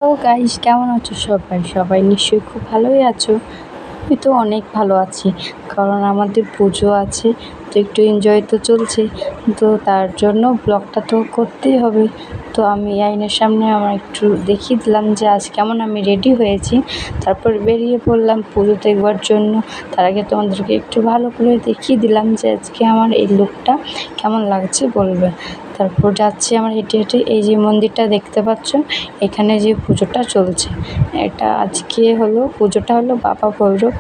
তো গাইস, কেমন আছো সবাই? সবাই নিশ্চয়ই খুব ভালোই আছো। আমি তো অনেক ভালো আছি, কারণ আমাদের পুজো আছে, তো একটু এনজয় তো চলছে। তো তার জন্য ব্লগটা তো করতেই হবে। তো আমি আয়নার সামনে আমার একটু দেখিয়ে দিলাম যে আজ কেমন আমি রেডি হয়েছি। তারপর বেরিয়ে পড়লাম পুজো দেখবার জন্য। তার আগে তোমাদেরকে একটু ভালো করে দেখিয়ে দিলাম যে আজকে আমার এই লুকটা কেমন লাগছে বলবে। তারপর যাচ্ছি আমার হেঁটে হেঁটে। এই যে মন্দিরটা দেখতে পাচ্ছ, এখানে যে পুজোটা চলছে, এটা আজকে পুজোটা হলো বাবা ভৈরব।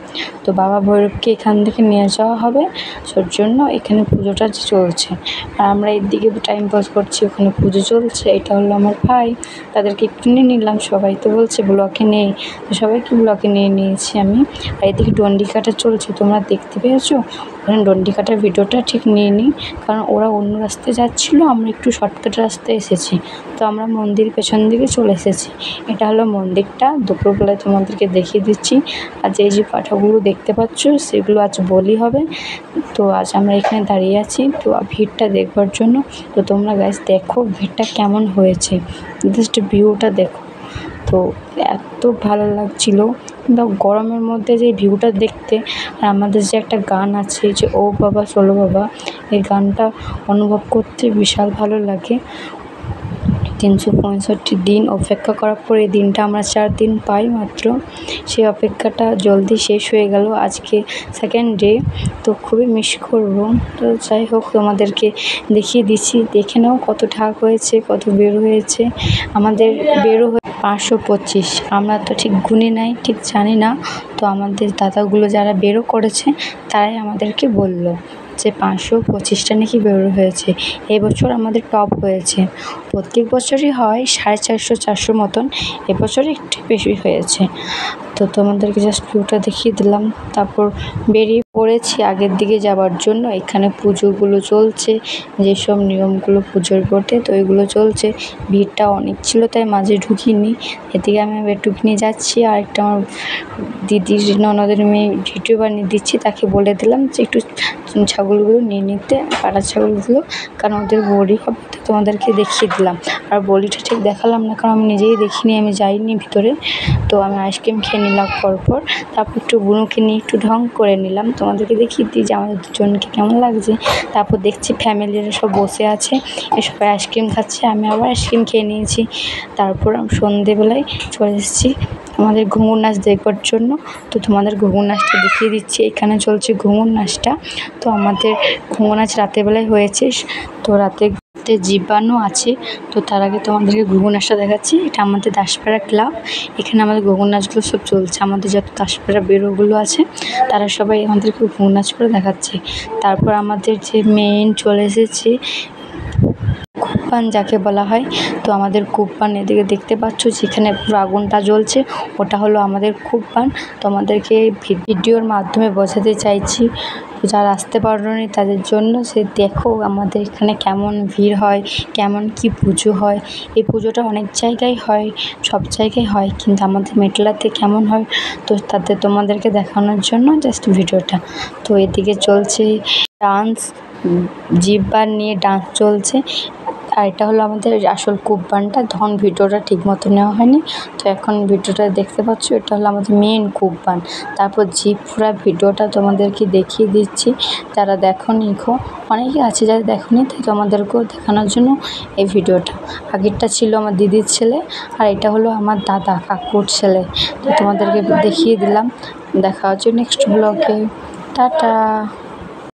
তো বাবা ভৈরবকে এখান থেকে নিয়ে যাওয়া হবে, সেই জন্য এখানে পুজোটা চলছে। আর আমরা এদিকে টাইম পাস করছি, ওখানে পুজো চলছে। এটা হলো আমার ভাই, তাদেরকে একটু নিয়ে নিলাম। সবাই তো বলছে ব্লকে নেই, তো সবাইকে ব্লকে নিয়ে নিয়েছি আমি। আর এদিকে ডন্ডি কাটা চলছে, তোমরা দেখতে পেয়েছো? ওখানে ডন্ডি কাটার ভিডিওটা ঠিক নিয়ে নিই, কারণ ওরা অন্য রাস্তায় যাচ্ছিলো, আমরা একটু শর্টকাট রাস্তায় এসেছি। তো আমরা মন্দির পেছন দিকে চলে এসেছি। এটা হলো মন্দিরটা, দুপুরবেলায় তোমাদেরকে দেখিয়ে দিচ্ছি। আর এই যে পাঠাগুলো দেখতে পাচ্ছ, সেগুলো আজ বলি হবে। তো আজ আমরা এখানে দাঁড়িয়ে আছি তো ভিড়টা দেখবার জন্য। তো তোমরা গাইস দেখো ভিড়টা কেমন হয়েছে, জাস্ট ভিউটা দেখো। তো এত ভালো লাগছিল, কিন্তু গরমের মধ্যে যে ভিউটা দেখতে। আর আমাদের যে একটা গান আছে যে ও বাবা চলো বাবা, এই গানটা অনুভব করতে বিশাল ভালো লাগে। 365 দিন অপেক্ষা করার পর এই দিনটা আমরা 4 দিন পাই মাত্র। সেই অপেক্ষাটা জলদি শেষ হয়ে গেল, আজকে সেকেন্ড ডে। তো খুবই মিস করব। তো যাই হোক, তোমাদেরকে দেখিয়ে দিচ্ছি, দেখে নাও কত ঠাক হয়েছে, কত বের হয়েছে। আমাদের বেরো 525। আমরা তো ঠিক গুনি নাই, ঠিক জানি না। তো আমাদের দাদাগুলো যারা বেরো করেছে, তারাই আমাদেরকে বলল যে 525টা নাকি বেরো হয়েছে। এবছর আমাদের টপ হয়েছে। প্রত্যেক বছরই হয় 450 400 মতন, এবছর একটু বেশি হয়েছে। তো তোমাদেরকে জাস্ট ভিউটা দেখিয়ে দিলাম। তারপর বেরিয়ে পড়েছি আগের দিকে যাওয়ার জন্য। এখানে পুজোগুলো চলছে, যেসব নিয়মগুলো পুজোর বটে, তো এগুলো চলছে। ভিড়টা অনেক ছিল, তাই মাঝে ঢুকিনি। এদিকে আমি একটুখানি যাচ্ছি, আর একটা আমার দিদির ননদের মেয়ে ভিডিও বানিয়ে দিচ্ছি, তাকে বলে দিলাম যে একটু ছাগলগুলো নিয়ে নিতে, পাড়া ছাগলগুলো, কারণ ওদের বড়ি হবে। তো তোমাদেরকে দেখিয়ে দিলাম। আর বড়িটা ঠিক দেখালাম না, কারণ আমি নিজেই দেখিনি, আমি যাইনি ভিতরে। তো আমি আইসক্রিম খেয়ে নিলাম পরপর। তারপর একটু বুনুকে নিয়ে একটু ঢং করে নিলাম, তোমাদেরকে দেখিয়ে দিই যে আমাদের দুজনকে কেমন লাগছে। তারপর দেখছি ফ্যামিলিরা সব বসে আছে, সবাই আইসক্রিম খাচ্ছে, আমি আবার আইসক্রিম খেয়ে নিয়েছি। তারপর আমি সন্ধেবেলায় চলে এসেছি আমাদের ঘুঙুর নাচ দেখবার জন্য। তো তোমাদের ঘুঙুর নাচটা দেখিয়ে দিচ্ছি। এখানে চলছে ঘুঙুর নাচটা। তো আমাদের ঘুঙুর নাচ রাতের বেলায় হয়েছে, তো রাতে জীবাণু আছে। তো তার আগে তোমাদেরকে ঘুঙুর নাচটা দেখাচ্ছি। এটা আমাদের দাসপাড়া ক্লাব, এখানে আমাদের ঘুঙুর নাচগুলো সব চলছে। আমাদের যত দাসপাড়া বেরোগুলো আছে, তারা সবাই আমাদেরকে ঘুঙুর নাচ করে দেখাচ্ছে। তারপর আমাদের যে মেইন চলে এসেছে কুপ্পান, যাকে বলা হয়। তো আমাদের কুপ্পান এদিকে দেখতে পাচ্ছ, যেখানে পুরো আগুনটা জ্বলছে, ওটা হলো আমাদের কুপ্পান। তো আমাদেরকে ভিডিওর মাধ্যমে বোঝাতে চাইছি, যারা আসতে পারোনি তাদের জন্য, সে দেখো আমাদের এখানে কেমন ভিড় হয়, কেমন কি পুজো হয়। এই পুজোটা অনেক জায়গায় হয়, সব জায়গায় হয়, কিন্তু আমাদের মেটলাতে কেমন হয়, তো তাতে তোমাদেরকে দেখানোর জন্য জাস্ট ভিডিওটা। তো এদিকে চলছে ডান্স, জিব্বার নিয়ে ডান্স চলছে। আর এটা হলো আমাদের আসল কুপ্পানটা, তখন ভিডিওটা ঠিক মতো নেওয়া হয়নি। তো এখন ভিডিওটা দেখতে পাচ্ছ, এটা হলো আমাদের মেন কুপ্পান। তারপর জিপ পুরা ভিডিওটা তোমাদেরকে দেখিয়ে দিচ্ছি, যারা দেখোনি অনেকে আছে যারা দেখোনি, তাই তোমাদেরকেও দেখানোর জন্য এই ভিডিওটা। আগেরটা ছিল আমার দিদির ছেলে, আর এটা হলো আমার দাদা কাকুর ছেলে। তো তোমাদেরকে দেখিয়ে দিলাম। দেখা হচ্ছে নেক্সট ব্লগে। টাটা।